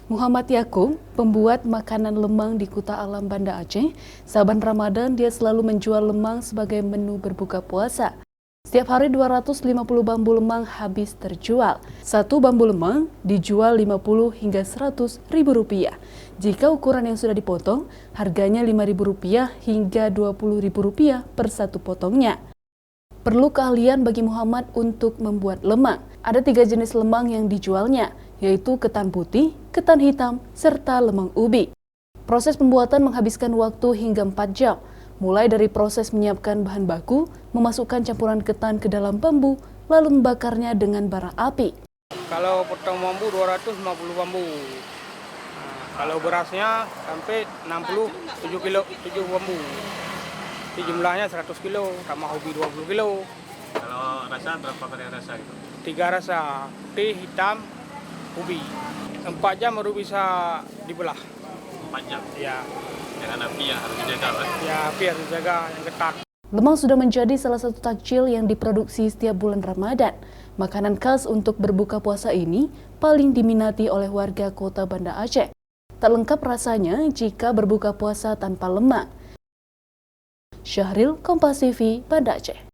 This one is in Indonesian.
Muhammad Yakub, pembuat makanan lemang di Kuta Alam, Banda Aceh, saban Ramadan dia selalu menjual lemang sebagai menu berbuka puasa. Setiap hari 250 bambu lemang habis terjual. Satu bambu lemang dijual 50 hingga 100 ribu rupiah. Jika ukuran yang sudah dipotong, harganya 5 ribu rupiah hingga 20 ribu rupiah per satu potongnya. Perlu keahlian bagi Muhammad untuk membuat lemang. Ada 3 jenis lemang yang dijualnya, yaitu ketan putih, ketan hitam, serta lemang ubi. Proses pembuatan menghabiskan waktu hingga 4 jam, mulai dari proses menyiapkan bahan baku, memasukkan campuran ketan ke dalam bambu, lalu membakarnya dengan bara api. Kalau potong bambu 250 bambu. Kalau berasnya sampai 60, 7 kilo, 7 bambu. Jadi jumlahnya 100 kilo, tambah ubi 20 kilo. Kalau rasa berapa varian rasa gitu? 3 rasa, putih, hitam, ubi. 4 jam baru bisa dibelah. 4 jam? Ya. Dengan api yang harus dijaga kan? Ya, api harus dijaga, yang ketat. Lemang sudah menjadi salah satu takjil yang diproduksi setiap bulan Ramadan. Makanan khas untuk berbuka puasa ini paling diminati oleh warga kota Banda Aceh. Tak lengkap rasanya jika berbuka puasa tanpa lemang. Syahril, Kompas TV, Banda Aceh.